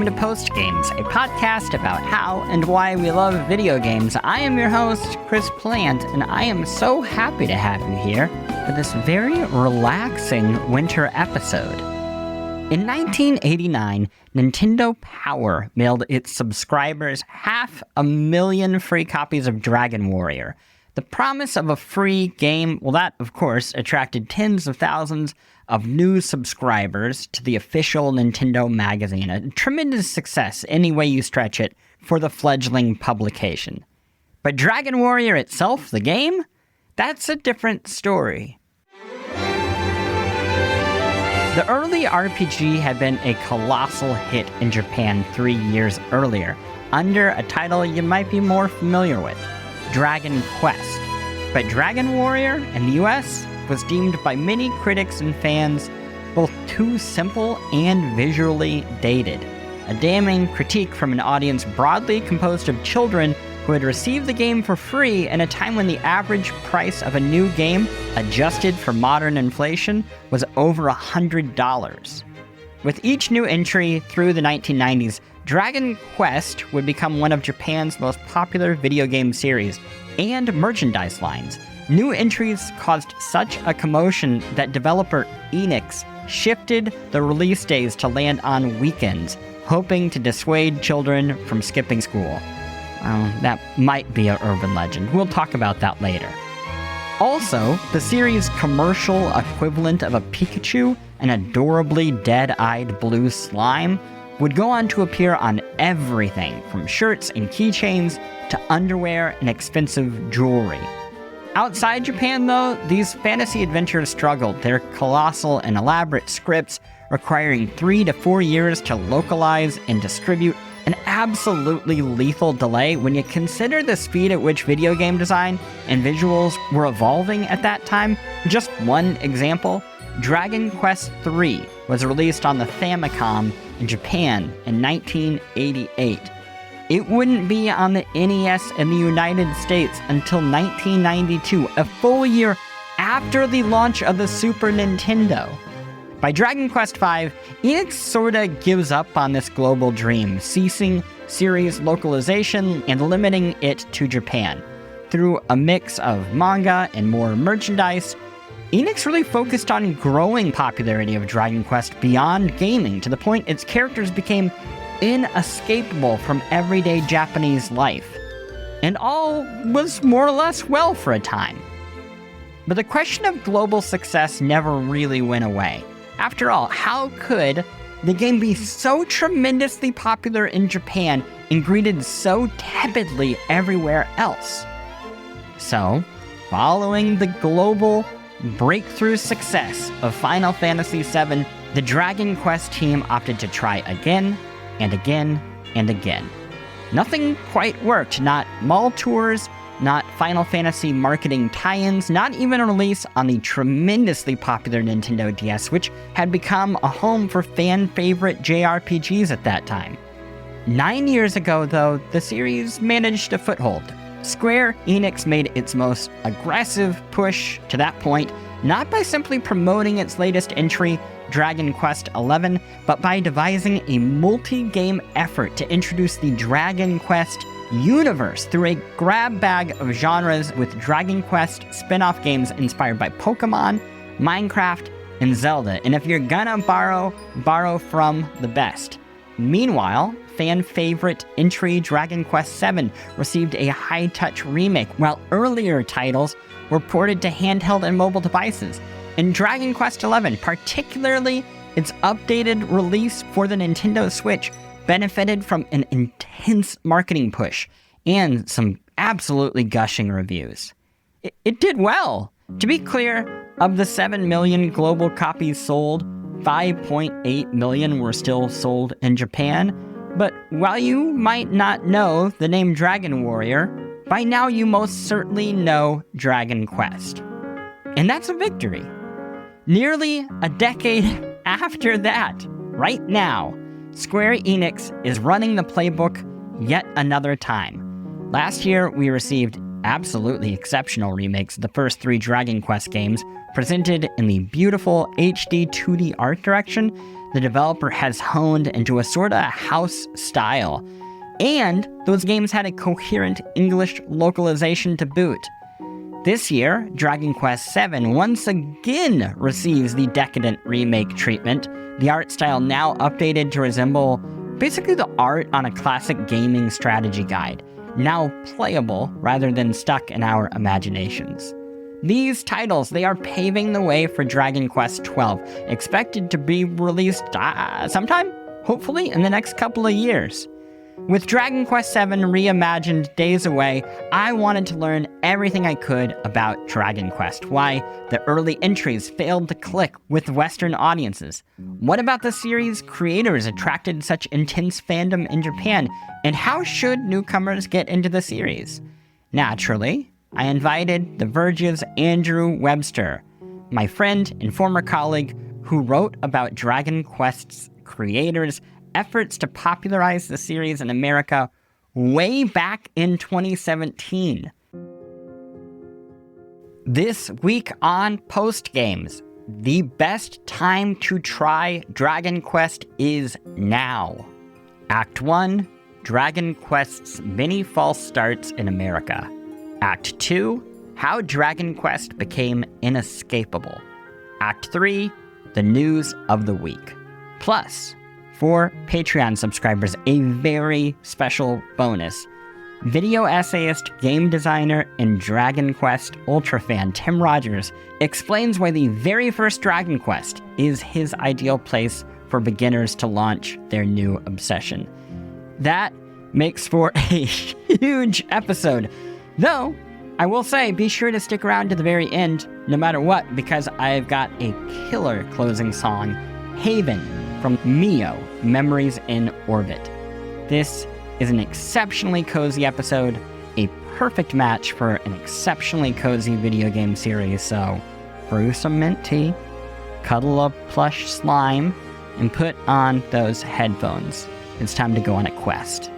welcome to Post Games, a podcast about how and why we love video games. I am your host, Chris Plant, and I am so happy to have you here for this very relaxing winter episode. In 1989, Nintendo Power mailed its subscribers 500,000 free copies of Dragon Warrior. The promise of a free game, well, that, of course, attracted tens of thousands of new subscribers to the official Nintendo magazine, a tremendous success, any way you stretch it, for the fledgling publication. But Dragon Warrior itself, the game, that's a different story. The early RPG had been a colossal hit in Japan 3 years earlier, under a title you might be more familiar with, Dragon Quest. But Dragon Warrior in the US was deemed by many critics and fans both too simple and visually dated. A damning critique from an audience broadly composed of children who had received the game for free in a time when the average price of a new game, adjusted for modern inflation, was over $100. With each new entry through the 1990s, Dragon Quest would become one of Japan's most popular video game series and merchandise lines. New entries caused such a commotion that developer Enix shifted the release days to land on weekends, hoping to dissuade children from skipping school. That might be an urban legend. We'll talk about that later. Also, the series' commercial equivalent of a Pikachu, an adorably dead-eyed blue slime, would go on to appear on everything from shirts and keychains to underwear and expensive jewelry. Outside Japan, though, these fantasy adventures struggled, their colossal and elaborate scripts requiring 3 to 4 years to localize and distribute, an absolutely lethal delay when you consider the speed at which video game design and visuals were evolving at that time. Just one example, Dragon Quest III was released on the Famicom in Japan in 1988. It wouldn't be on the NES in the United States until 1992, a full year after the launch of the Super Nintendo. By Dragon Quest V, Enix sorta gives up on this global dream, ceasing series localization and limiting it to Japan. Through a mix of manga and more merchandise, Enix really focused on growing popularity of Dragon Quest beyond gaming, to the point its characters became inescapable from everyday Japanese life. And all was more or less well for a time. But the question of global success never really went away. After all, how could the game be so tremendously popular in Japan and greeted so tepidly everywhere else? So, following the global breakthrough success of Final Fantasy VII, the Dragon Quest team opted to try again and again and again. Nothing quite worked, not mall tours, not Final Fantasy marketing tie-ins, not even a release on the tremendously popular Nintendo DS, which had become a home for fan-favorite JRPGs at that time. 9 years ago, though, the series managed a foothold. Square Enix made its most aggressive push to that point, not by simply promoting its latest entry, Dragon Quest XI, but by devising a multi-game effort to introduce the Dragon Quest universe through a grab bag of genres with Dragon Quest spin-off games inspired by Pokemon, Minecraft, and Zelda. And if you're gonna borrow from the best. Meanwhile, fan-favorite entry Dragon Quest VII received a high-touch remake, while earlier titles were ported to handheld and mobile devices. And Dragon Quest XI, particularly its updated release for the Nintendo Switch, benefited from an intense marketing push and some absolutely gushing reviews. It did well. To be clear, of the 7 million global copies sold, 5.8 million were still sold in Japan. But while you might not know the name Dragon Warrior, by now you most certainly know Dragon Quest. And that's a victory. Nearly a decade after that, right now, Square Enix is running the playbook yet another time. Last year, we received absolutely exceptional remakes of the first 3 Dragon Quest games, Presented in the beautiful HD 2D art direction, the developer has honed into a sorta house style. And those games had a coherent English localization to boot. This year, Dragon Quest VII once again receives the decadent remake treatment, the art style now updated to resemble basically the art on a classic gaming strategy guide, now playable rather than stuck in our imaginations. These titles, they are paving the way for Dragon Quest XII, expected to be released sometime, hopefully in the next couple of years. With Dragon Quest VII reimagined days away, I wanted to learn everything I could about Dragon Quest, why the early entries failed to click with Western audiences. What about the series' creators attracted such intense fandom in Japan, and how should newcomers get into the series? Naturally, I invited The Verge's Andrew Webster, my friend and former colleague who wrote about Dragon Quest's creators' efforts to popularize the series in America way back in 2017. This week on Post Games, the best time to try Dragon Quest is now. Act 1, Dragon Quest's many false starts in America. Act 2, how Dragon Quest became inescapable. Act 3, the news of the week. Plus, for Patreon subscribers, a very special bonus. Video essayist, game designer, and Dragon Quest Ultra fan Tim Rogers explains why the very first Dragon Quest is his ideal place for beginners to launch their new obsession. That makes for a huge episode. Though, I will say, be sure to stick around to the very end, no matter what, because I've got a killer closing song, Haven, from Mio, Memories in Orbit. This is an exceptionally cozy episode, a perfect match for an exceptionally cozy video game series, so brew some mint tea, cuddle a plush slime, and put on those headphones. It's time to go on a quest.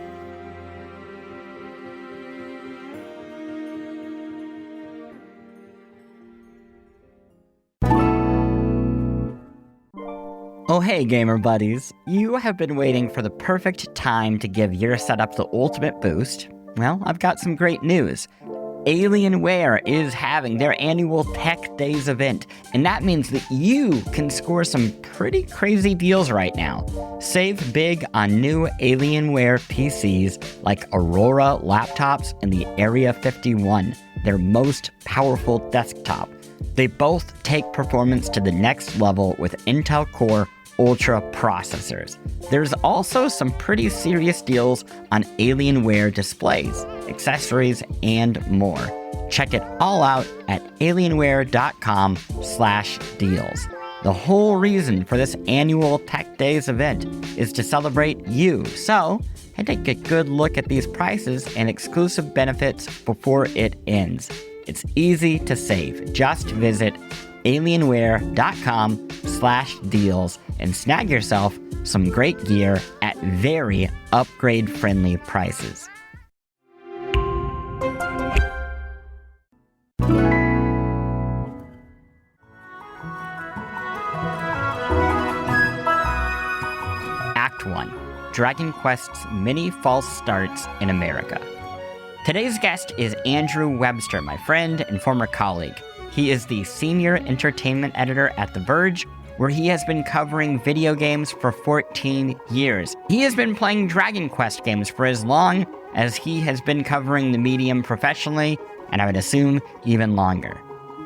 Oh hey gamer buddies, you have been waiting for the perfect time to give your setup the ultimate boost. Well, I've got some great news. Alienware is having their annual Tech Days event, and that means that you can score some pretty crazy deals right now. Save big on new Alienware PCs like Aurora laptops and the Area 51, their most powerful desktop. They both take performance to the next level with Intel Core Ultra processors. There's also some pretty serious deals on Alienware displays, accessories, and more. Check it all out at alienware.com/deals. The whole reason for this annual Tech Days event is to celebrate you, so take a good look at these prices and exclusive benefits before it ends. It's easy to save. Just visit alienware.com/deals and snag yourself some great gear at very upgrade-friendly prices. Act 1. Dragon Quest's many false starts in America. Today's guest is Andrew Webster, my friend and former colleague. He is the senior entertainment editor at The Verge, where he has been covering video games for 14 years. He has been playing Dragon Quest games for as long as he has been covering the medium professionally, and I would assume even longer.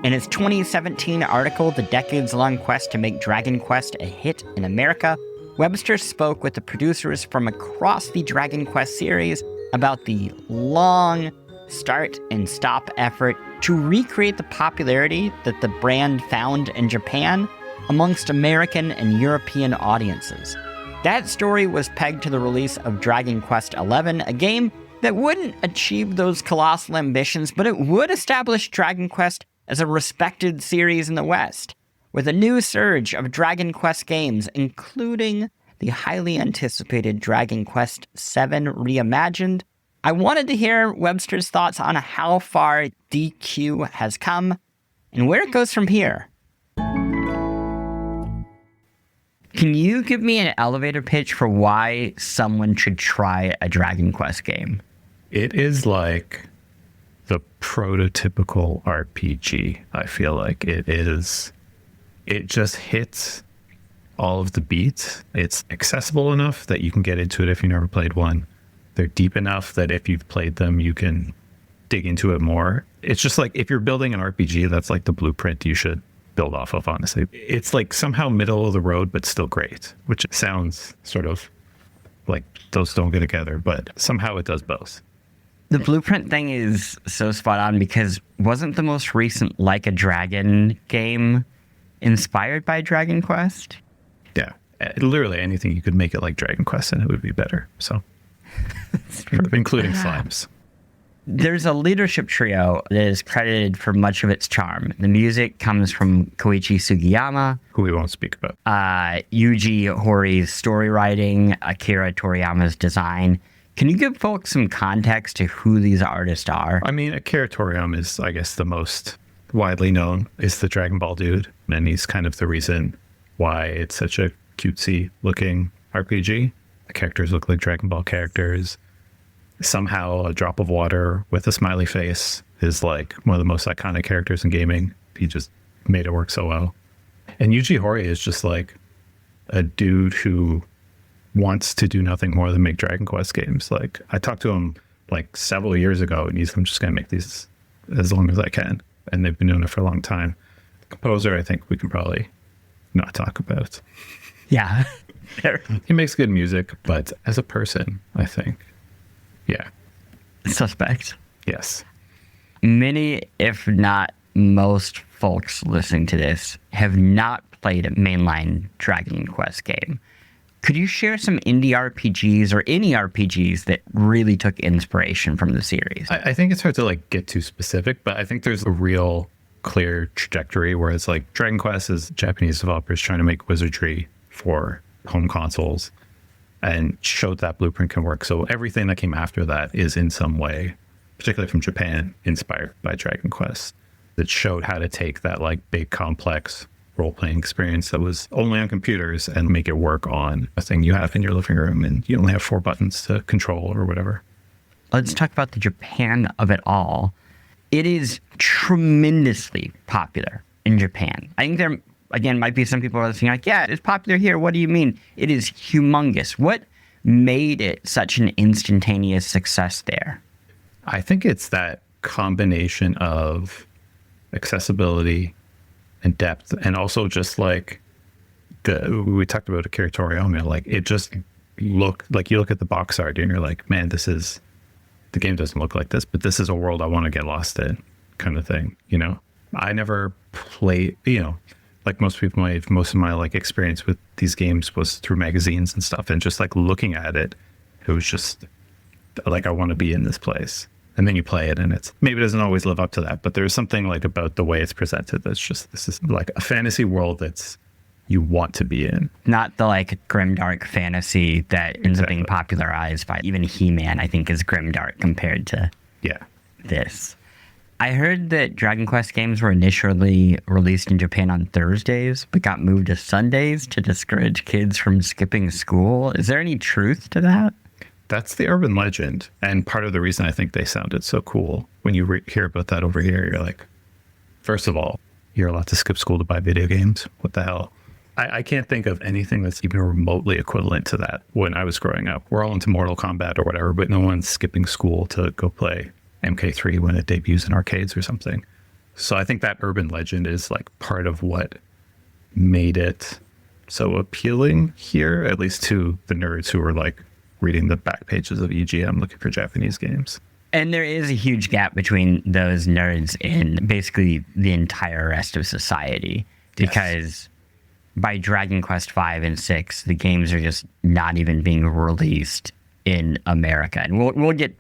In his 2017 article, The Decades-Long Quest to Make Dragon Quest a Hit in America, Webster spoke with the producers from across the Dragon Quest series about the long start and stop effort to recreate the popularity that the brand found in Japan amongst American and European audiences. That story was pegged to the release of Dragon Quest XI, a game that wouldn't achieve those colossal ambitions, but it would establish Dragon Quest as a respected series in the West. With a new surge of Dragon Quest games, including the highly anticipated Dragon Quest VII Reimagined, I wanted to hear Webster's thoughts on how far DQ has come and where it goes from here. Can you give me an elevator pitch for why someone should try a Dragon Quest game? It is like the prototypical RPG. I feel like it is. It just hits all of the beats. It's accessible enough that you can get into it if you never played one. They're deep enough that if you've played them, you can dig into it more. It's just like if you're building an RPG, that's like the blueprint you should build off of, honestly. It's like somehow middle of the road, but still great, which sounds sort of like those don't go together, but somehow it does both. The blueprint thing is so spot on because wasn't the most recent Like a Dragon game inspired by Dragon Quest? Yeah. Literally anything you could make it like Dragon Quest and it would be better. So, including slimes. There's a leadership trio that is credited for much of its charm. The music comes from Koichi Sugiyama, Who we won't speak about. Yuji Horí's story writing, Akira Toriyama's design. Can you give folks some context to who these artists are? I mean, Akira Toriyama is, I guess, the most widely known, is the Dragon Ball dude. And he's kind of the reason why it's such a cutesy looking RPG. The characters look like Dragon Ball characters. Somehow a drop of water with a smiley face is like one of the most iconic characters in gaming. He just made it work so well. And Yuji Horii is just like a dude who wants to do nothing more than make Dragon Quest games. Like I talked to him like several years ago and I'm just going to make these as long as I can. And they've been doing it for a long time. The composer, I think we can probably not talk about. Yeah. He makes good music, but as a person, I think, yeah. Suspect. Yes. Many, if not most folks listening to this have not played a mainline Dragon Quest game. Could you share some indie RPGs or any RPGs that really took inspiration from the series? I think it's hard to like get too specific, but I think there's a real clear trajectory where it's like Dragon Quest is Japanese developers trying to make wizardry for home consoles and showed that blueprint can work. So everything that came after that is in some way, particularly from Japan, inspired by Dragon Quest, that showed how to take that like big complex role-playing experience that was only on computers and make it work on a thing you have in your living room and you only have 4 buttons to control or whatever. Let's talk about the Japan of it all. It is tremendously popular in Japan. I think there, again, might be some people listening like, yeah, it's popular here. What do you mean? It is humongous. What made it such an instantaneous success there? I think it's that combination of accessibility and depth, and also just like we talked about Akira Toriyama, like it just looked like, you look at the box art and you're like, man, the game doesn't look like this, but this is a world I want to get lost in, kind of thing. You know, I never played, like most people, most of my like experience with these games was through magazines and stuff, and just like looking at it, it was just like, I want to be in this place. And then you play it and it's maybe it doesn't always live up to that, but there's something like about the way it's presented that's just, this is like a fantasy world that's you want to be in. Not the like grimdark fantasy that ends up being popularized by even He-Man, I think is grimdark compared to this. I heard that Dragon Quest games were initially released in Japan on Thursdays, but got moved to Sundays to discourage kids from skipping school. Is there any truth to that? That's the urban legend. And part of the reason I think they sounded so cool when you hear about that over here, you're like, first of all, you're allowed to skip school to buy video games. What the hell? I can't think of anything that's even remotely equivalent to that when I was growing up. We're all into Mortal Kombat or whatever, but no one's skipping school to go play MK3 when it debuts in arcades or something. So I think that urban legend is like part of what made it so appealing here, at least to the nerds who were like reading the back pages of EGM looking for Japanese games. And there is a huge gap between those nerds and basically the entire rest of society, because by Dragon Quest 5 and 6, the games are just not even being released in America. And we'll get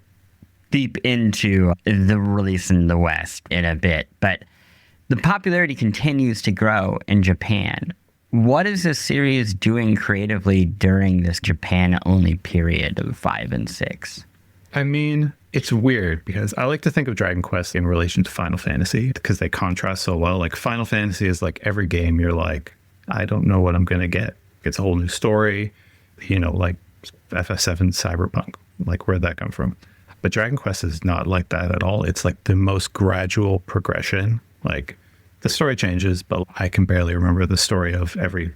deep into the release in the West in a bit, but the popularity continues to grow in Japan. What is this series doing creatively during this Japan-only period of 5 and 6? I mean, it's weird because I like to think of Dragon Quest in relation to Final Fantasy because they contrast so well. Like Final Fantasy is like every game you're like, I don't know what I'm going to get. It's a whole new story, like FF7 Cyberpunk. Like, where'd that come from? But Dragon Quest is not like that at all. It's like the most gradual progression. Like, the story changes, but I can barely remember the story of every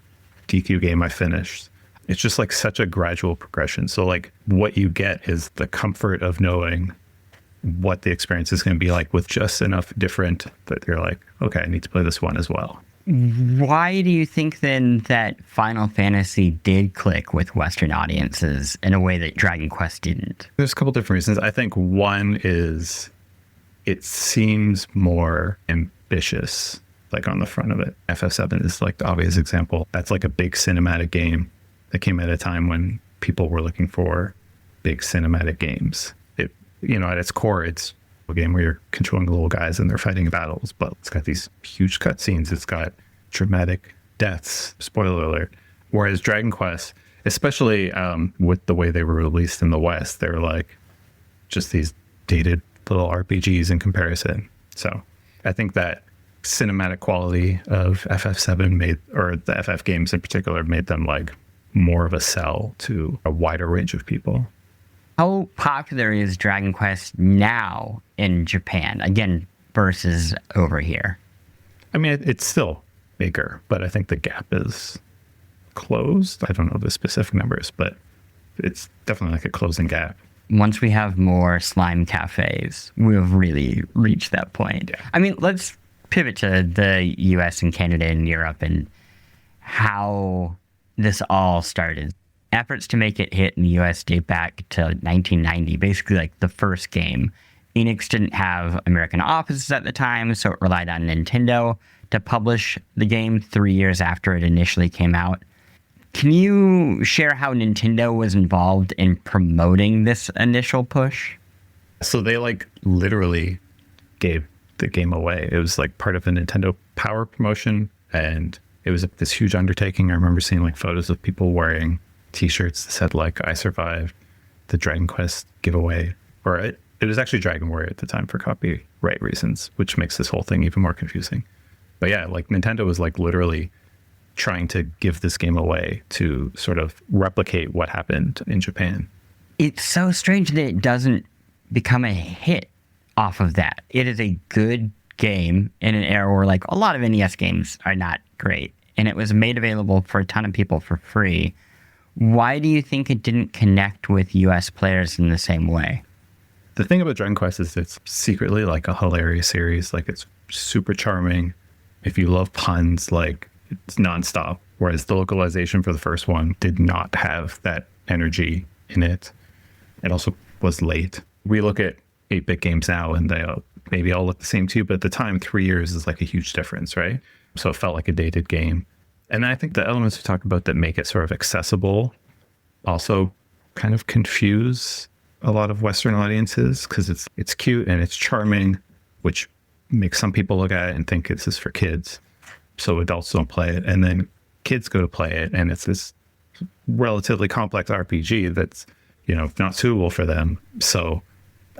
DQ game I finished. It's just like such a gradual progression. So like what you get is the comfort of knowing what the experience is going to be like with just enough different that you're like, okay, I need to play this one as well. Why do you think then that Final Fantasy did click with Western audiences in a way that Dragon Quest didn't? There's a couple different reasons. I think one is it seems more ambitious, like on the front of it. FF7 is like the obvious example. That's like a big cinematic game that came at a time when people were looking for big cinematic games. At its core, it's a game where you're controlling little guys and they're fighting battles, but it's got these huge cutscenes. It's got dramatic deaths, spoiler alert. Whereas Dragon Quest, especially with the way they were released in the West, they're like just these dated little RPGs in comparison. So I think that cinematic quality of FF7 or the FF games in particular, made them like more of a sell to a wider range of people. How popular is Dragon Quest now in Japan, again, versus over here? I mean, it's still bigger, but I think the gap is closed. I don't know the specific numbers, but it's definitely like a closing gap. Once we have more slime cafes, we've really reached that point. Yeah. I mean, let's pivot to the US and Canada and Europe and how this all started. Efforts to make it hit in the US date back to 1990, basically like the first game. Enix didn't have American offices at the time, so it relied on Nintendo to publish the game 3 years after it initially came out. Can you share how Nintendo was involved in promoting this initial push? So they like literally gave the game away. It was like part of the Nintendo Power promotion, and it was this huge undertaking. I remember seeing like photos of people wearing t-shirts that said like, I survived the Dragon Quest giveaway, or it was actually Dragon Warrior at the time for copyright reasons, which makes this whole thing even more confusing. But yeah, like Nintendo was like literally trying to give this game away to sort of replicate what happened in Japan. It's so strange that it doesn't become a hit off of that. It is a good game in an era where like a lot of NES games are not great, and it was made available for a ton of people for free. Why do you think it didn't connect with US players in the same way? The thing about Dragon Quest is it's secretly like a hilarious series. Like, it's super charming. If you love puns, like, it's nonstop. Whereas the localization for the first one did not have that energy in it. It also was late. We look at 8-bit games now and they maybe all look the same too, but at the time, 3 years is like a huge difference, right? So it felt like a dated game. And I think the elements we talked about that make it sort of accessible also kind of confuse a lot of Western audiences, because it's cute and it's charming, which makes some people look at it and think this is for kids. So adults don't play it. And then kids go to play it, and it's this relatively complex RPG that's, not suitable for them. So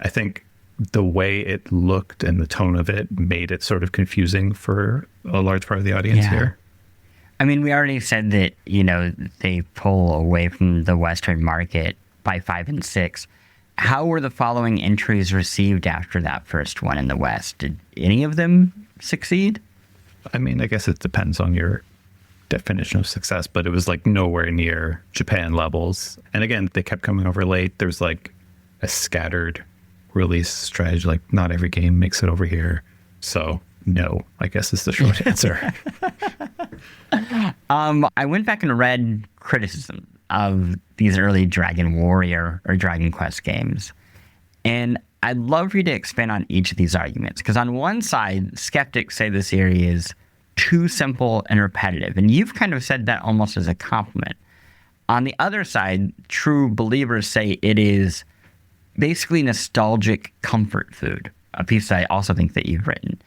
I think the way it looked and the tone of it made it sort of confusing for a large part of the audience here. I mean, we already said that, they pull away from the Western market by 5 and 6. How were the following entries received after that first one in the West? Did any of them succeed? I mean, I guess it depends on your definition of success, but it was like nowhere near Japan levels. And again, they kept coming over late. There's like a scattered release strategy. Like, not every game makes it over here. So no, I guess is the short answer. I went back and read criticism of these early Dragon Warrior or Dragon Quest games. And I'd love for you to expand on each of these arguments, because on one side, skeptics say the series is too simple and repetitive. And you've kind of said that almost as a compliment. On the other side, true believers say it is basically nostalgic comfort food, a piece I also think that you've written.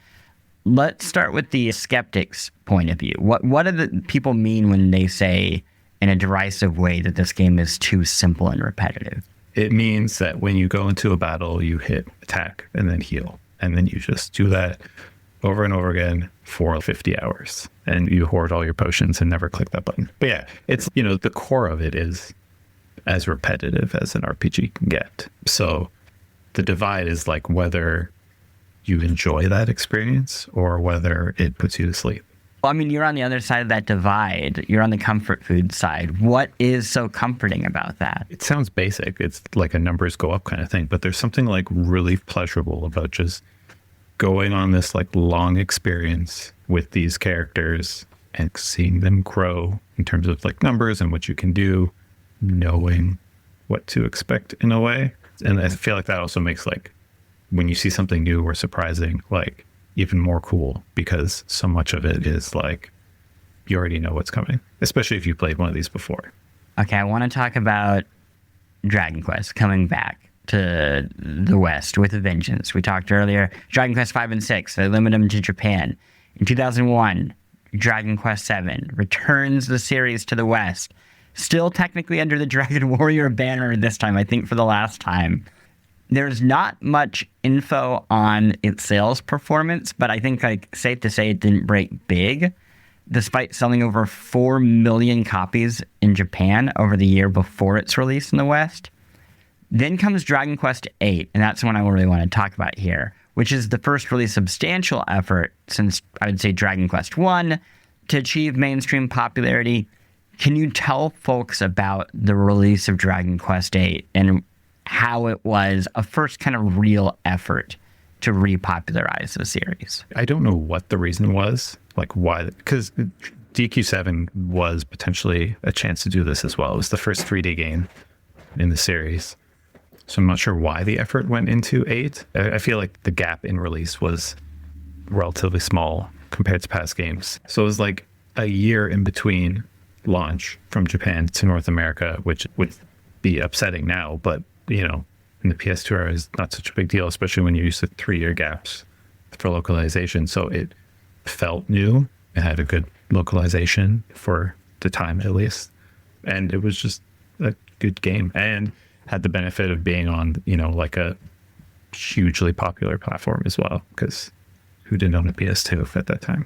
Let's start with the skeptics' point of view. What do the people mean when they say in a derisive way that this game is too simple and repetitive? It means that when you go into a battle, you hit attack and then heal. And then you just do that over and over again for 50 hours, and you hoard all your potions and never click that button. But yeah, it's, the core of it is as repetitive as an RPG can get. So the divide is like whether you enjoy that experience or whether it puts you to sleep. Well, I mean, you're on the other side of that divide. You're on the comfort food side. What is so comforting about that? It sounds basic. It's like a numbers go up kind of thing, but there's something like really pleasurable about just going on this like long experience with these characters and seeing them grow in terms of like numbers and what you can do, knowing what to expect in a way. And I feel like that also makes like when you see something new or surprising, like even more cool, because so much of it is like you already know what's coming, especially if you played one of these before. Okay, I want to talk about Dragon Quest coming back to the West with a vengeance. We talked earlier, Dragon Quest 5 and 6, they limit them to Japan. In 2001, Dragon Quest 7 returns the series to the West, still technically under the Dragon Warrior banner this time, I think for the last time. There's not much info on its sales performance, but I think like safe to say it didn't break big, despite selling over 4 million copies in Japan over the year before its release in the West. Then comes Dragon Quest VIII, and that's the one I really want to talk about here, which is the first really substantial effort since, I would say, Dragon Quest I to achieve mainstream popularity. Can you tell folks about the release of Dragon Quest VIII and how it was a first kind of real effort to repopularize the series? I don't know what the reason was, like why, because DQ7 was potentially a chance to do this as well. It was the first 3D game in the series. So I'm not sure why the effort went into 8. I feel like the gap in release was relatively small compared to past games. So it was like a year in between launch from Japan to North America, which would be upsetting now, but in the PS2 era is not such a big deal, especially when you're used to 3-year gaps for localization. So it felt new. It had a good localization for the time, at least. And it was just a good game and had the benefit of being on, like a hugely popular platform as well, because who didn't own a PS2 at that time?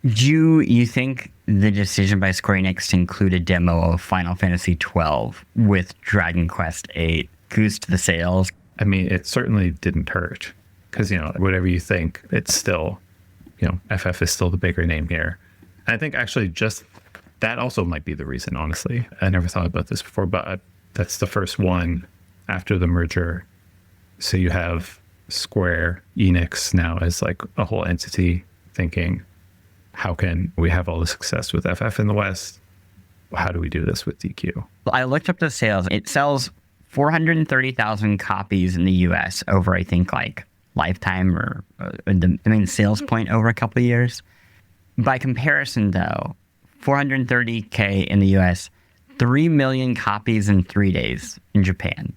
Do you think the decision by Square Enix to include a demo of Final Fantasy XII with Dragon Quest VIII goosed the sales? I mean, it certainly didn't hurt, because, whatever you think, it's still, FF is still the bigger name here. And I think actually just that also might be the reason, honestly. I never thought about this before, but that's the first one after the merger. So you have Square Enix now as like a whole entity thinking, how can we have all the success with FF in the West? How do we do this with DQ? I looked up the sales. It sells 430,000 copies in the US over, I think, like lifetime or sales point over a couple of years. By comparison, though, 430K in the US, 3 million copies in 3 days in Japan.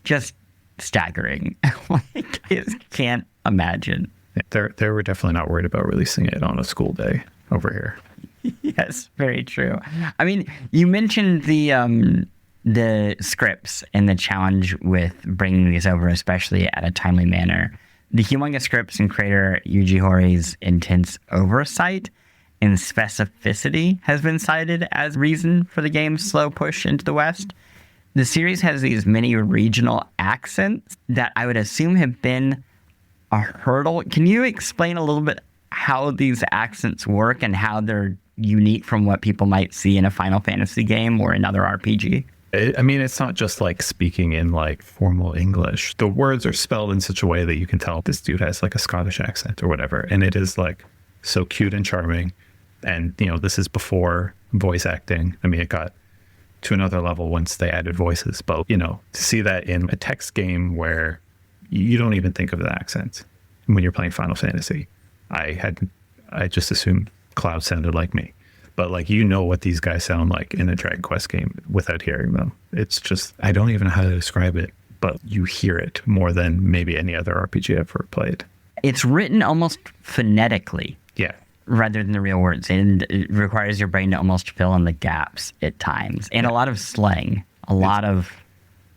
Just staggering. I just can't imagine. They were definitely not worried about releasing it on a school day over here. Yes, very true. I mean, you mentioned the scripts and the challenge with bringing these over, especially at a timely manner. The humongous scripts and creator Yuji Horí's intense oversight and specificity has been cited as reason for the game's slow push into the West. The series has these many regional accents that I would assume have been a hurdle. Can you explain a little bit how these accents work and how they're unique from what people might see in a Final Fantasy game or another RPG? I mean, it's not just like speaking in like formal English. The words are spelled in such a way that you can tell this dude has like a Scottish accent or whatever. And it is like so cute and charming. And, this is before voice acting. I mean, it got to another level once they added voices. But, to see that in a text game where you don't even think of the accent when you're playing Final Fantasy. I just assumed Cloud sounded like me. But like, what these guys sound like in a Dragon Quest game without hearing them. It's just, I don't even know how to describe it, but you hear it more than maybe any other RPG I've ever played. It's written almost phonetically. Yeah. Rather than the real words. And it requires your brain to almost fill in the gaps at times. And a lot of slang. A lot of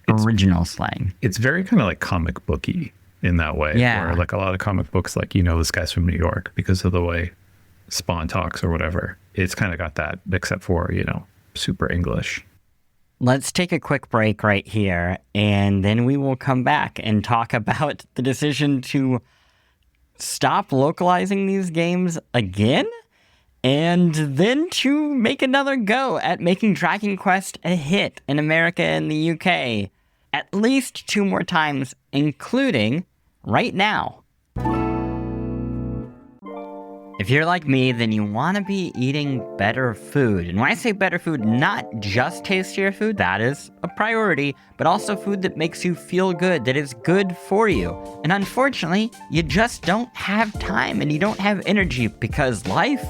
original slang. It's very kind of like comic booky in that way. Yeah. Or like a lot of comic books, like, this guy's from New York because of the way Spawn talks or whatever. It's kind of got that, except for, super English. Let's take a quick break right here, and then we will come back and talk about the decision to stop localizing these games again, and then to make another go at making Dragon Quest a hit in America and the UK at least 2 more times, including right now. If you're like me, then you want to be eating better food. And when I say better food, not just tastier food, that is a priority, but also food that makes you feel good, that is good for you. And unfortunately, you just don't have time and you don't have energy because life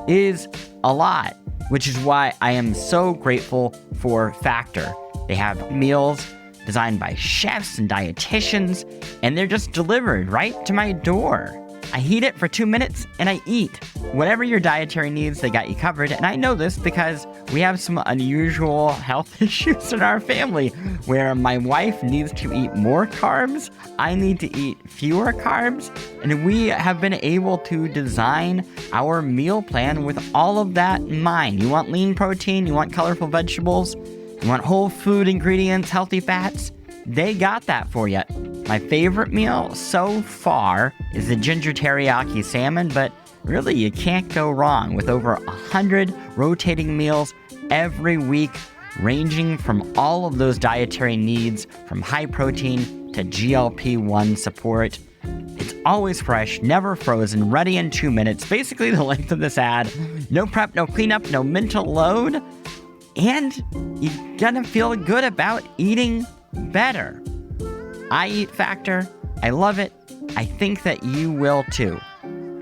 is a lot, which is why I am so grateful for Factor. They have meals designed by chefs and dietitians, and they're just delivered right to my door. I heat it for 2 minutes and I eat. Whatever your dietary needs, they got you covered. And I know this because we have some unusual health issues in our family where my wife needs to eat more carbs, I need to eat fewer carbs, and we have been able to design our meal plan with all of that in mind. You want lean protein, you want colorful vegetables, you want whole food ingredients, healthy fats, they got that for you. My favorite meal so far is the ginger teriyaki salmon, but really you can't go wrong with over 100 rotating meals every week, ranging from all of those dietary needs, from high protein to GLP-1 support. It's always fresh, never frozen, ready in 2 minutes, basically the length of this ad. No prep, no cleanup, no mental load, and you're gonna feel good about eating better. I eat Factor. I love it. I think that you will too.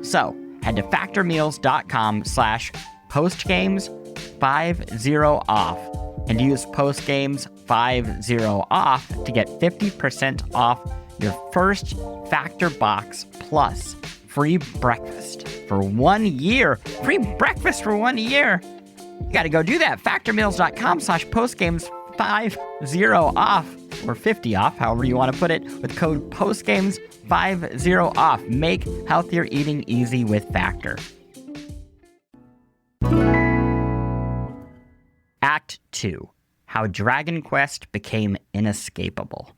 So head to factormeals.com/postgames50off and use postgames50off to get 50% off your first Factor box plus free breakfast for 1 year. Free breakfast for 1 year. You got to go do that. factormeals.com/postgames50off or 50 off, however you want to put it, with code postgames50off. Make healthier eating easy with Factor. Act 2. How Dragon Quest became inescapable.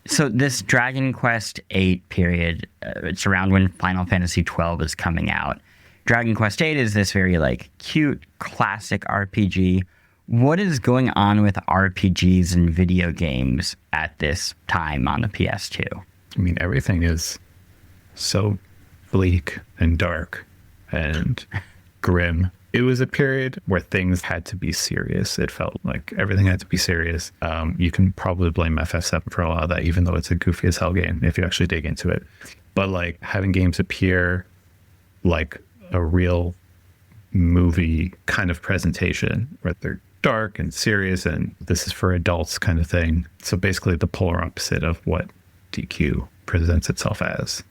So this Dragon Quest VIII period, it's around when Final Fantasy XII is coming out. Dragon Quest VIII is this very cute classic RPG. What is going on with RPGs and video games at this time on the PS2? I mean, everything is so bleak and dark and grim. It was a period where things had to be serious. It felt like everything had to be serious. You can probably blame FF7 for a lot of that, even though it's a goofy as hell game if you actually dig into it. But having games appear like a real movie kind of presentation where they're dark and serious and this is for adults kind of thing. So basically the polar opposite of what DQ presents itself as.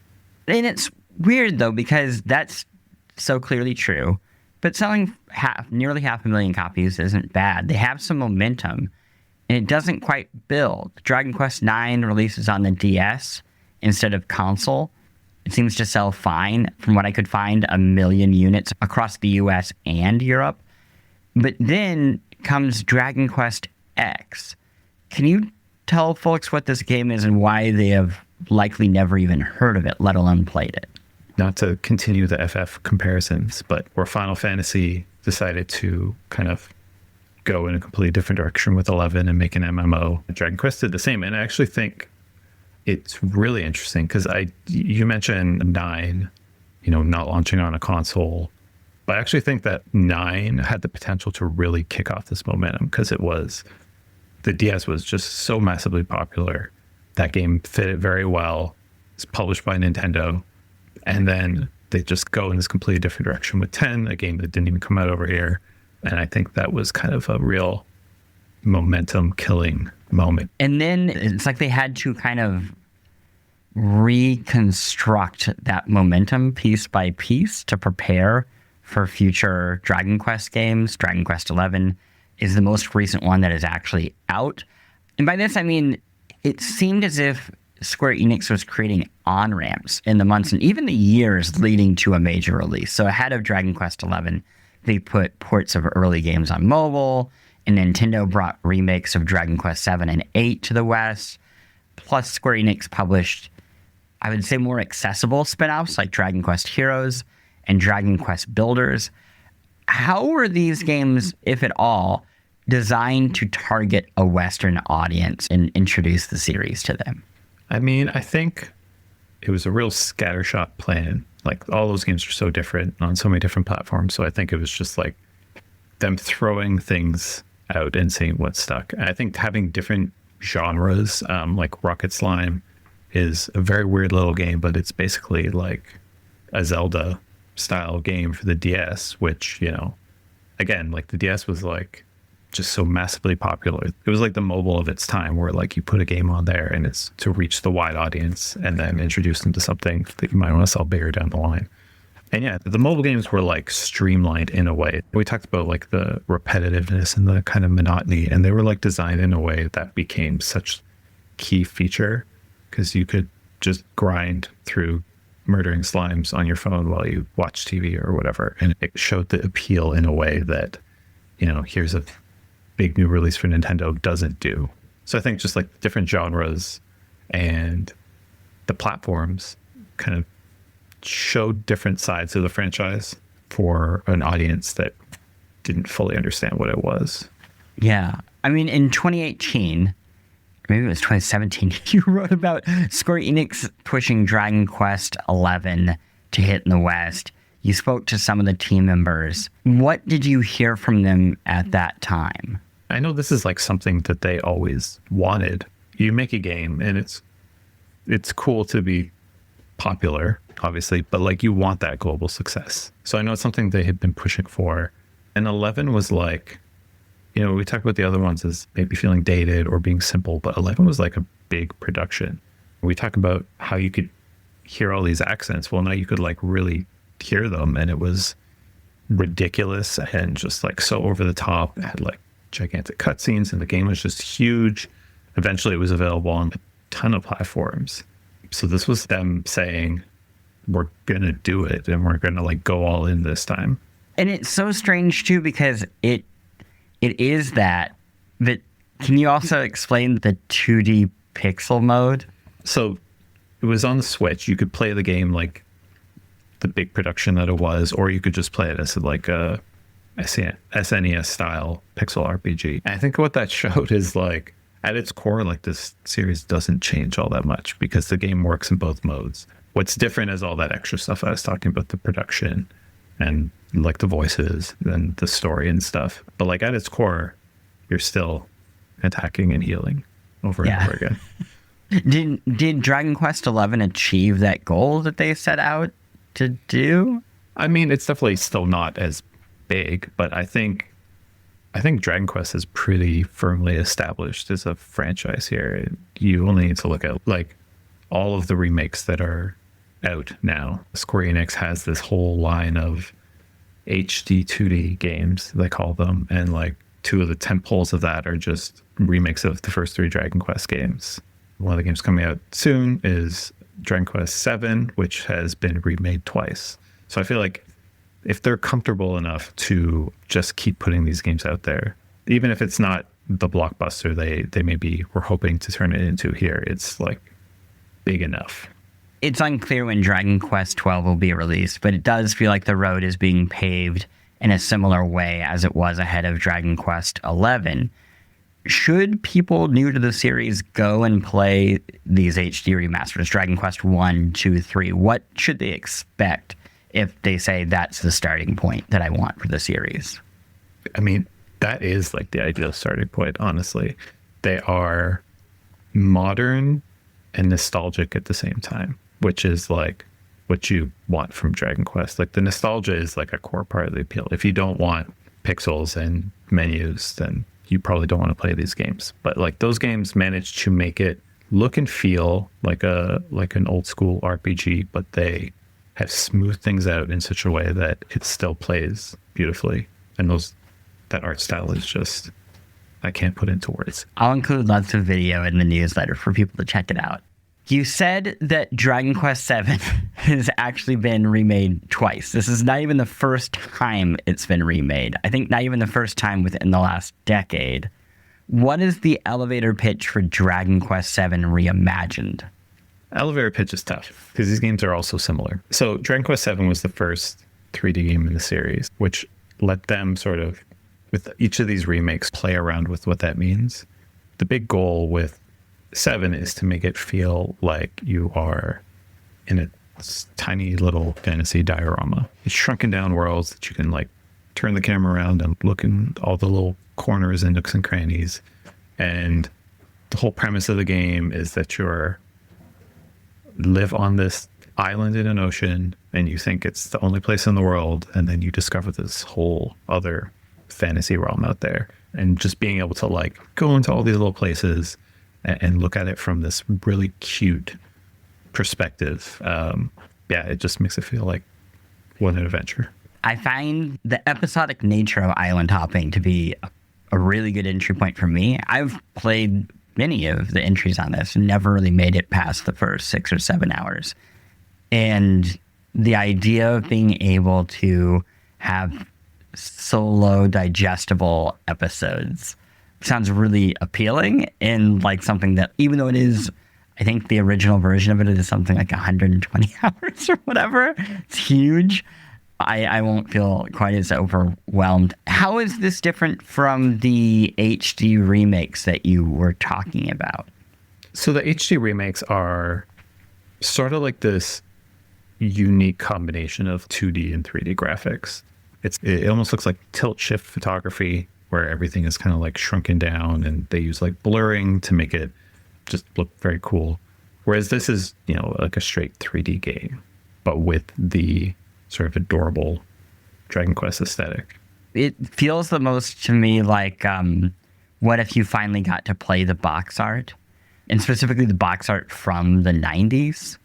And it's weird though, because that's so clearly true, but selling nearly 500,000 copies isn't bad. They have some momentum and it doesn't quite build. Dragon Quest IX releases on the DS instead of console. It seems to sell fine. From what I could find, 1 million units across the US and Europe. But then comes Dragon Quest X. Can you tell folks what this game is and why they have likely never even heard of it, let alone played it? Not to continue the FF comparisons, but where Final Fantasy decided to kind of go in a completely different direction with 11 and make an MMO, Dragon Quest did the same. And I actually think it's really interesting because you mentioned 9, not launching on a console. But I actually think that 9 had the potential to really kick off this momentum because the DS was just so massively popular. That game fit it very well. It's published by Nintendo. And then they just go in this completely different direction with 10, a game that didn't even come out over here. And I think that was kind of a real momentum killing moment. And then it's like they had to kind of reconstruct that momentum piece by piece to prepare for future Dragon Quest games. Dragon Quest XI is the most recent one that is actually out. And by this, I mean, it seemed as if Square Enix was creating on-ramps in the months and even the years leading to a major release. So ahead of Dragon Quest XI, they put ports of early games on mobile, and Nintendo brought remakes of Dragon Quest VII and VIII to the West. Plus, Square Enix published, I would say, more accessible spin-offs like Dragon Quest Heroes and Dragon Quest Builders. How were these games, if at all, designed to target a Western audience and introduce the series to them? I mean, I think it was a real scattershot plan. Like, all those games are so different on so many different platforms. So I think it was just like them throwing things out and seeing what stuck. And I think having different genres, like Rocket Slime is a very weird little game, but it's basically like a Zelda style game for the DS, which, you know, again, like the DS was like just so massively popular. It was like the mobile of its time, where like you put a game on there and it's to reach the wide audience and then introduce them to something that you might want to sell bigger down the line. And yeah, the mobile games were like streamlined in a way. We talked about like the repetitiveness and the kind of monotony, and they were like designed in a way that became such key feature, because you could just grind through murdering slimes on your phone while you watch TV or whatever. And it showed the appeal in a way that, you know, here's a big new release for Nintendo doesn't do. So I think just like different genres and the platforms kind of showed different sides of the franchise for an audience that didn't fully understand what it was. Yeah. I mean, in 2018, maybe it was 2017, you wrote about Square Enix pushing Dragon Quest XI to hit in the West. You spoke to some of the team members. What did you hear from them at that time? I know this is like something that they always wanted. You make a game and it's cool to be popular, obviously, but like you want that global success. So I know it's something they had been pushing for. And 11 was like, you know, we talked about the other ones as maybe feeling dated or being simple, but 11 was like a big production. We talk about how you could hear all these accents. Well, now you could like really hear them, and it was ridiculous and just like so over the top. It had like gigantic cutscenes, and the game was just huge. Eventually it was available on a ton of platforms. So this was them saying, we're gonna do it, and we're gonna like go all in this time. And it's so strange too, because it is that, but can you also explain the 2D pixel mode? So it was on the Switch. You could play the game like the big production that it was, or you could just play it as like a SNES style pixel RPG. And I think what that showed is like, at its core, like this series doesn't change all that much because the game works in both modes. What's different is all that extra stuff I was talking about, the production and like the voices and the story and stuff. But like at its core, you're still attacking and healing over and over again. Did Dragon Quest XI achieve that goal that they set out to do? I mean, it's definitely still not as big, but I think Dragon Quest is pretty firmly established as a franchise here. You only need to look at like all of the remakes that are out now. Square Enix has this whole line of HD 2D games, they call them, and like two of the tentpoles of that are just remakes of the first three Dragon Quest games. One of the games coming out soon is Dragon Quest VII, which has been remade twice. So I feel like if they're comfortable enough to just keep putting these games out there, even if it's not the blockbuster they maybe were hoping to turn it into here, it's like big enough. It's unclear when Dragon Quest XII will be released, but it does feel like the road is being paved in a similar way as it was ahead of Dragon Quest XI. Should people new to the series go and play these HD remasters, Dragon Quest 1, 2, 3, what should they expect if they say that's the starting point that I want for the series? I mean, that is like the ideal starting point, honestly. They are modern and nostalgic at the same time, which is like what you want from Dragon Quest. Like the nostalgia is like a core part of the appeal. If you don't want pixels and menus, then you probably don't want to play these games. But like those games managed to make it look and feel like an old school RPG, but they have smoothed things out in such a way that it still plays beautifully. And that art style is just, I can't put into words. I'll include lots of video in the newsletter for people to check it out. You said that Dragon Quest VII has actually been remade twice. This is not even the first time it's been remade. I think not even the first time within the last decade. What is the elevator pitch for Dragon Quest VII Reimagined? Elevator pitch is tough because these games are all so similar. So Dragon Quest VII was the first 3D game in the series, which let them sort of, with each of these remakes, play around with what that means. The big goal with 7 is to make it feel like you are in a tiny little fantasy diorama. It's shrunken down worlds that you can like turn the camera around and look in all the little corners and nooks and crannies. And the whole premise of the game is that you're live on this island in an ocean and you think it's the only place in the world, and then you discover this whole other fantasy realm out there. And just being able to like go into all these little places and look at it from this really cute perspective. It just makes it feel like what an adventure. I find the episodic nature of island hopping to be a really good entry point for me. I've played many of the entries on this and never really made it past the first 6 or 7 hours. And the idea of being able to have solo digestible episodes sounds really appealing, and like something that, even though it is, I think the original version of it is something like 120 hours or whatever, it's huge. I won't feel quite as overwhelmed. How is this different from the HD remakes that you were talking about? So the HD remakes are sort of like this unique combination of 2D and 3D graphics. It almost looks like tilt shift photography, where everything is kind of like shrunken down, and they use like blurring to make it just look very cool. Whereas this is, like a straight 3D game, but with the sort of adorable Dragon Quest aesthetic. It feels the most to me like, what if you finally got to play the box art, and specifically the box art from the 90s?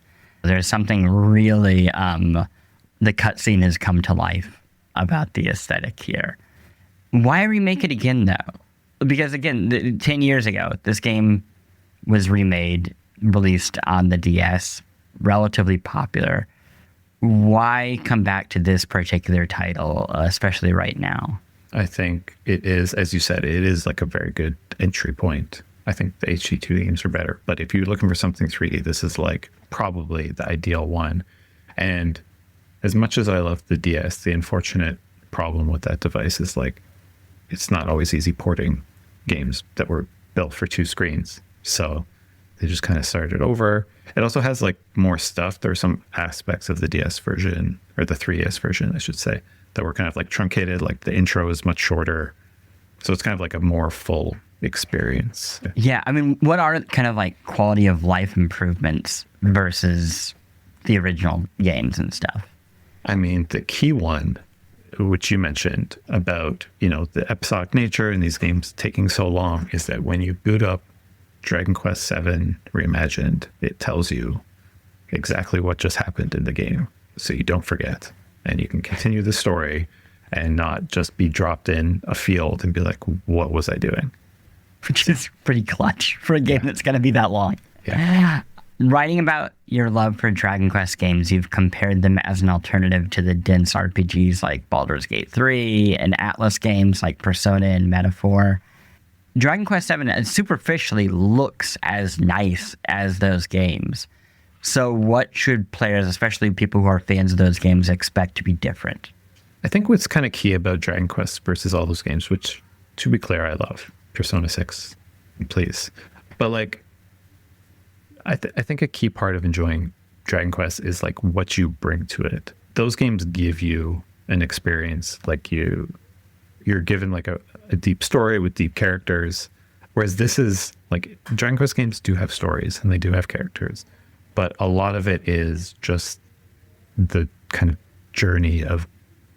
There's something really, the cutscene has come to life about the aesthetic here. Why remake it again, though? Because, again, 10 years ago, this game was remade, released on the DS, relatively popular. Why come back to this particular title, especially right now? I think it is, as you said, it is like a very good entry point. I think the HD2 games are better. But if you're looking for something 3D, this is like probably the ideal one. And as much as I love the DS, the unfortunate problem with that device is like, it's not always easy porting games that were built for 2 screens. So they just kind of started over. It also has like more stuff. There are some aspects of the DS version, or the 3DS version, I should say, that were kind of like truncated. Like the intro is much shorter. So it's kind of like a more full experience. Yeah. I mean, what are kind of like quality of life improvements versus the original games and stuff? I mean, the key one, which you mentioned about, the episodic nature and these games taking so long, is that when you boot up Dragon Quest VII Reimagined, it tells you exactly what just happened in the game, so you don't forget, and you can continue the story and not just be dropped in a field and be like, what was I doing? Which is pretty clutch for a game that's going to be that long. Yeah. Writing about your love for Dragon Quest games, you've compared them as an alternative to the dense RPGs like Baldur's Gate 3 and Atlas games like Persona and Metaphor. Dragon Quest VII superficially looks as nice as those games. So what should players, especially people who are fans of those games, expect to be different? I think what's kind of key about Dragon Quest versus all those games, which, to be clear, I love. Persona 6, please. But like, I think a key part of enjoying Dragon Quest is like what you bring to it. Those games give you an experience, like you're given like a deep story with deep characters, whereas this is like, Dragon Quest games do have stories and they do have characters, but a lot of it is just the kind of journey of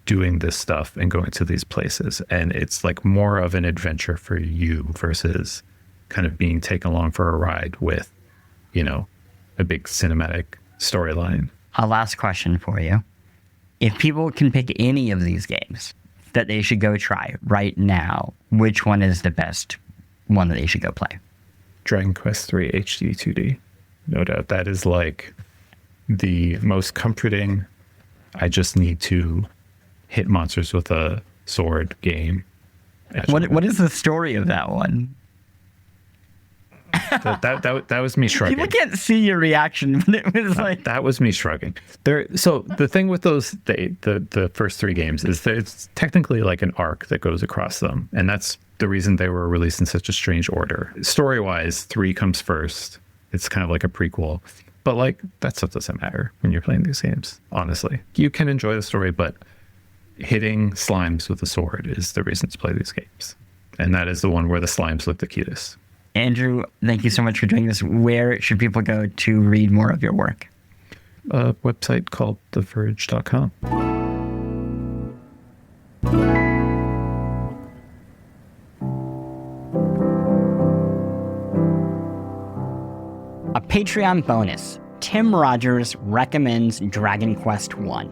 doing this stuff and going to these places, and it's like more of an adventure for you versus kind of being taken along for a ride with a big cinematic storyline. A last question for you. If people can pick any of these games that they should go try right now, which one is the best one that they should go play? Dragon Quest 3 HD 2D. No doubt. That is like the most comforting, I just need to hit monsters with a sword game. What is the story of that one? That was me shrugging. People can't see your reaction, but it was like that was me shrugging. So the thing with those the first three games is that it's technically like an arc that goes across them, and that's the reason they were released in such a strange order. Story wise, 3 comes first. It's kind of like a prequel, but like that stuff doesn't matter when you're playing these games. Honestly, you can enjoy the story, but hitting slimes with a sword is the reason to play these games, and that is the one where the slimes look the cutest. Andrew, thank you so much for doing this. Where should people go to read more of your work? A website called theverge.com. A Patreon bonus. Tim Rogers recommends Dragon Quest I.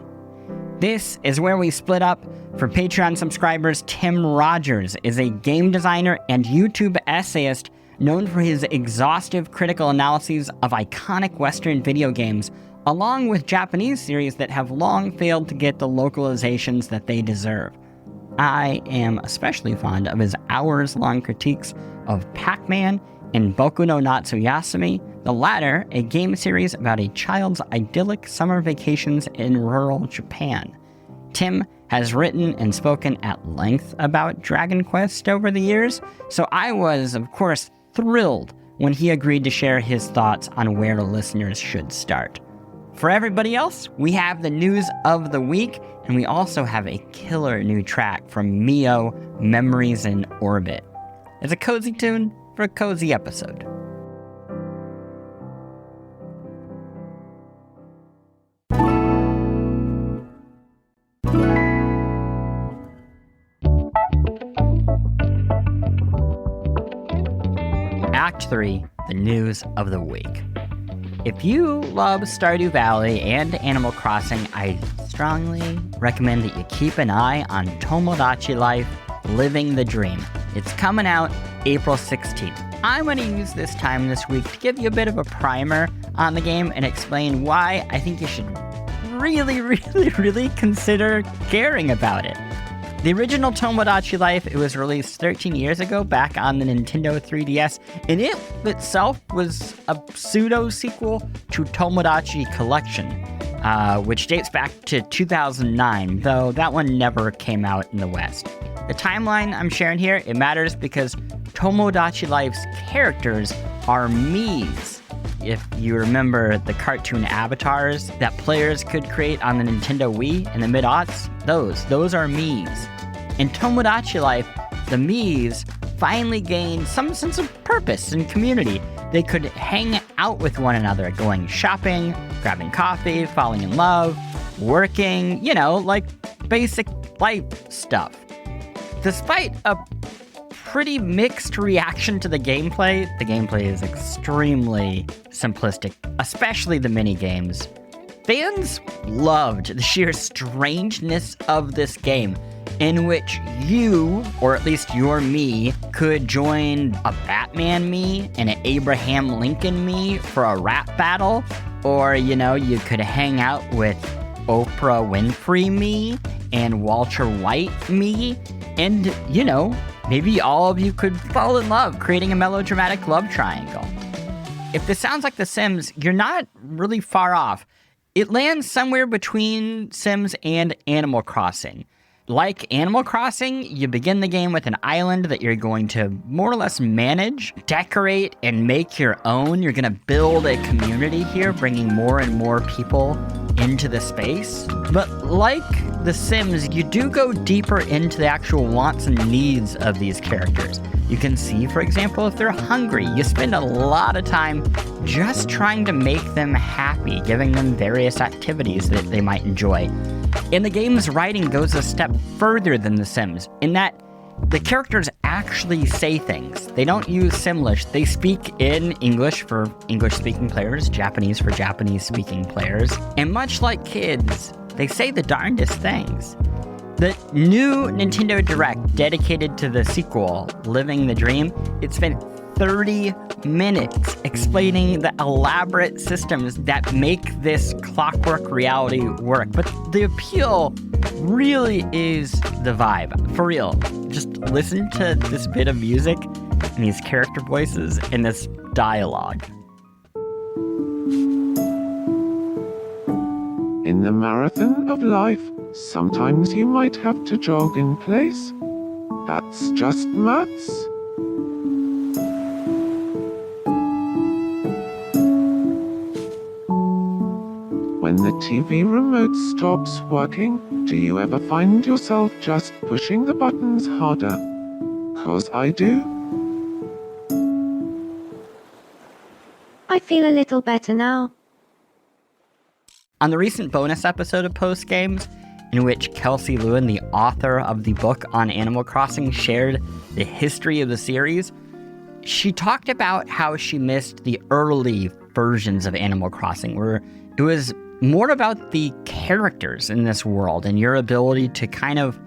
This is where we split up. For Patreon subscribers, Tim Rogers is a game designer and YouTube essayist known for his exhaustive critical analyses of iconic Western video games, along with Japanese series that have long failed to get the localizations that they deserve. I am especially fond of his hours-long critiques of Pac-Man and Boku no Natsuyasumi, the latter a game series about a child's idyllic summer vacations in rural Japan. Tim has written and spoken at length about Dragon Quest over the years, so I was, of course, thrilled when he agreed to share his thoughts on where listeners should start. For everybody else, we have the news of the week, and we also have a killer new track from Mio, Memories in Orbit. It's a cozy tune for a cozy episode. Act 3, the news of the week. If you love Stardew Valley and Animal Crossing, I strongly recommend that you keep an eye on Tomodachi Life, Living the Dream. It's coming out April 16th. I'm going to use this time this week to give you a bit of a primer on the game and explain why I think you should really consider caring about it. The original Tomodachi Life, it was released 13 years ago back on the Nintendo 3DS, and it itself was a pseudo-sequel to Tomodachi Collection, which dates back to 2009, though that one never came out in the West. The timeline I'm sharing here, it matters because Tomodachi Life's characters are Miis. If you remember the cartoon avatars that players could create on the Nintendo Wii in the mid-aughts, those are Miis. In Tomodachi Life, the Miis finally gained some sense of purpose and community. They could hang out with one another, going shopping, grabbing coffee, falling in love, working, like basic life stuff. Despite a pretty mixed reaction to the gameplay is extremely simplistic, especially the mini-games. Fans loved the sheer strangeness of this game, in which you, or at least your Mii, could join a Batman Mii and an Abraham Lincoln Mii for a rap battle, or, you could hang out with Oprah Winfrey Mii and Walter White Mii, and, maybe all of you could fall in love, creating a melodramatic love triangle. If this sounds like The Sims, you're not really far off. It lands somewhere between Sims and Animal Crossing. Like Animal Crossing, you begin the game with an island that you're going to more or less manage, decorate, and make your own. You're going to build a community here, bringing more and more people into the space. But like The Sims, you do go deeper into the actual wants and needs of these characters. You can see, for example, if they're hungry. You spend a lot of time just trying to make them happy, giving them various activities that they might enjoy. And the game's writing goes a step further than The Sims, in that the characters actually say things. They don't use Simlish. They speak in English for English-speaking players, Japanese for Japanese-speaking players. And much like kids, they say the darndest things. The new Nintendo Direct dedicated to the sequel, Living the Dream, it spent 30 minutes explaining the elaborate systems that make this clockwork reality work. But the appeal really is the vibe. For real, just listen to this bit of music and these character voices and this dialogue. In the marathon of life, sometimes you might have to jog in place. That's just maths. When the TV remote stops working, do you ever find yourself just pushing the buttons harder? 'Cause I do. I feel a little better now. On the recent bonus episode of Post Games, in which Kelsey Lewin, the author of the book on Animal Crossing, shared the history of the series, she talked about how she missed the early versions of Animal Crossing, where it was more about the characters in this world and your ability to kind of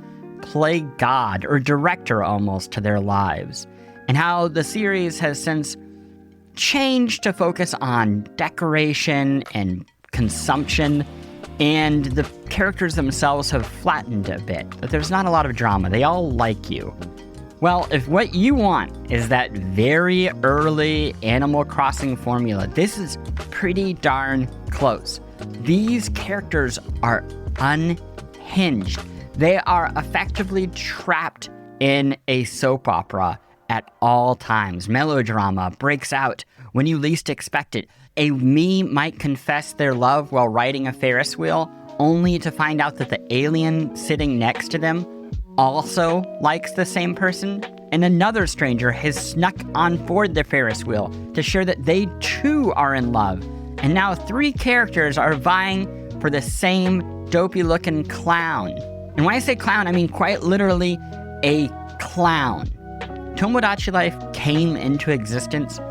play God or director almost to their lives, and how the series has since changed to focus on decoration and consumption, and the characters themselves have flattened a bit, but there's not a lot of drama. They all like you. Well, if what you want is that very early Animal Crossing formula, this is pretty darn close. These characters are unhinged. They are effectively trapped in a soap opera at all times. Melodrama breaks out when you least expect it. A me might confess their love while riding a Ferris wheel, only to find out that the alien sitting next to them also likes the same person, and another stranger has snuck on board the Ferris wheel to show that they too are in love. And now 3 characters are vying for the same dopey-looking clown. And when I say clown, I mean quite literally a clown. Tomodachi Life came into existence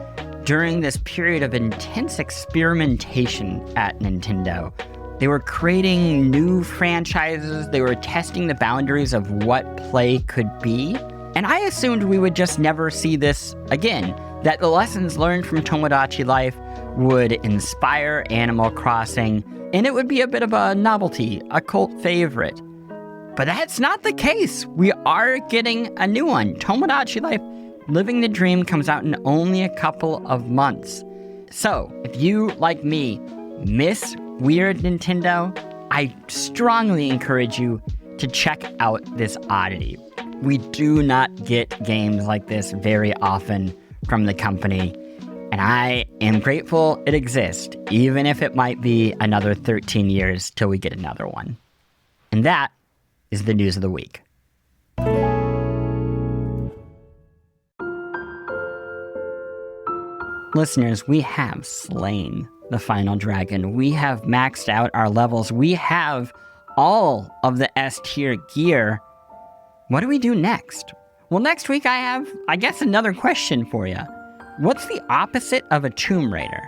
during this period of intense experimentation at Nintendo. They were creating new franchises, they were testing the boundaries of what play could be, and I assumed we would just never see this again, that the lessons learned from Tomodachi Life would inspire Animal Crossing, and it would be a bit of a novelty, a cult favorite. But that's not the case. We are getting a new one. Tomodachi Life Living the Dream comes out in only a couple of months. So, if you, like me, miss Weird Nintendo, I strongly encourage you to check out this oddity. We do not get games like this very often from the company, and I am grateful it exists, even if it might be another 13 years till we get another one. And that is the news of the week. Listeners, we have slain the final dragon. We have maxed out our levels. We have all of the S-tier gear. What do we do next? Well, next week I have, I guess, another question for you. What's the opposite of a Tomb Raider?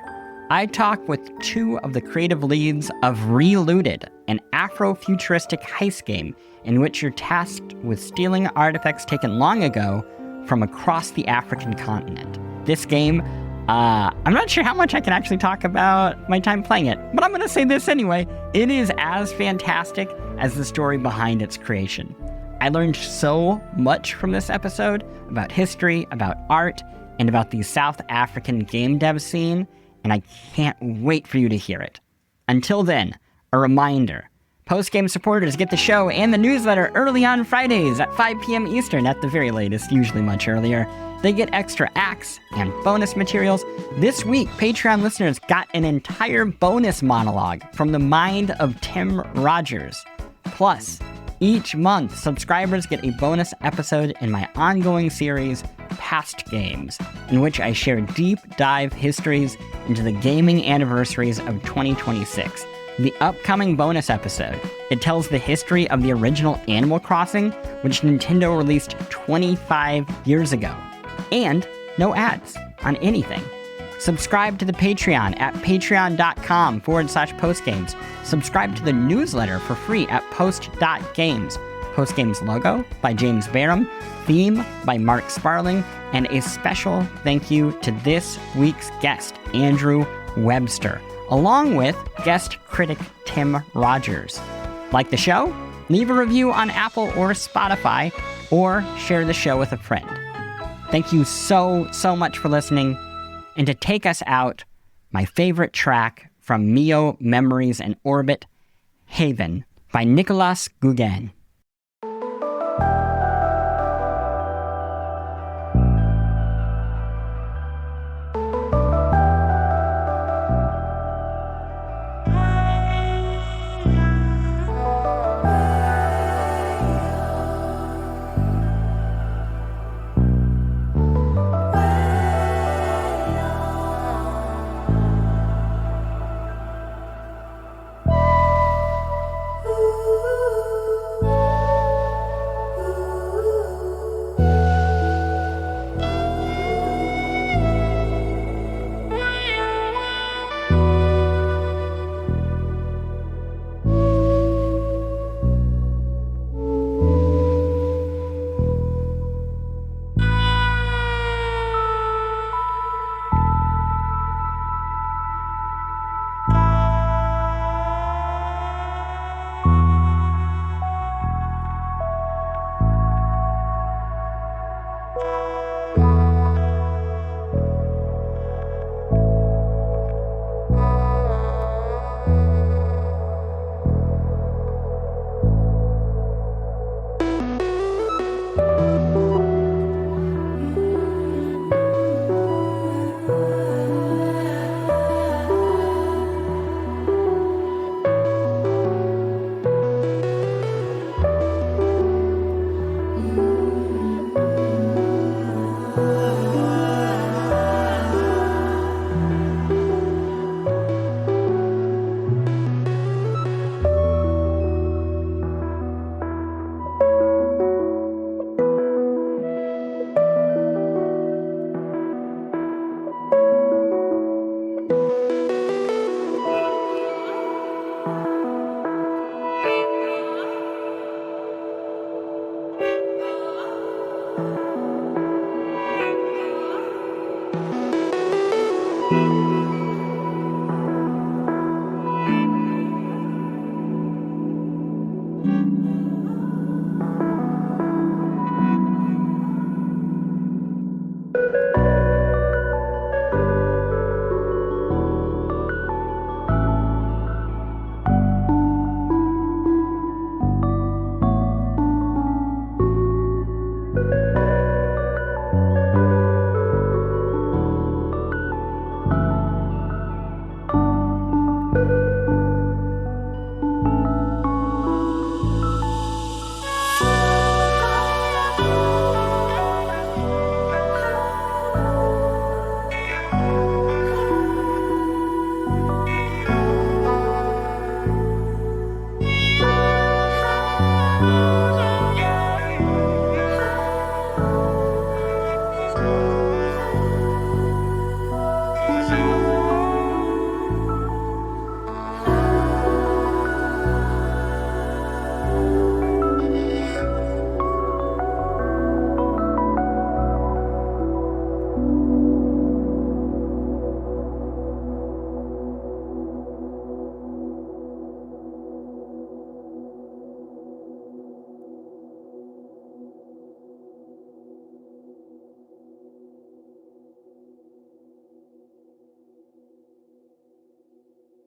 I talk with 2 of the creative leads of Relooted, an Afro-futuristic heist game in which you're tasked with stealing artifacts taken long ago from across the African continent. This game, I'm not sure how much I can actually talk about my time playing it, but I'm going to say this anyway. It is as fantastic as the story behind its creation. I learned so much from this episode about history, about art, and about the South African game dev scene, and I can't wait for you to hear it. Until then, a reminder, post-game supporters get the show and the newsletter early on Fridays at 5 p.m. Eastern at the very latest, usually much earlier. They get extra acts and bonus materials. This week, Patreon listeners got an entire bonus monologue from the mind of Tim Rogers. Plus, each month, subscribers get a bonus episode in my ongoing series, Past Games, in which I share deep dive histories into the gaming anniversaries of 2026. The upcoming bonus episode, it tells the history of the original Animal Crossing, which Nintendo released 25 years ago. And no ads on anything. Subscribe to the Patreon at patreon.com/postgames. Subscribe to the newsletter for free at post.games. Postgame's logo by James Barham, theme by Mark Sparling, and a special thank you to this week's guest, Andrew Webster, along with guest critic Tim Rogers. Like the show? Leave a review on Apple or Spotify, or share the show with a friend. Thank you so much for listening. And to take us out, my favorite track from Mio Memories in Orbit, Haven by Nicolas Gauguin.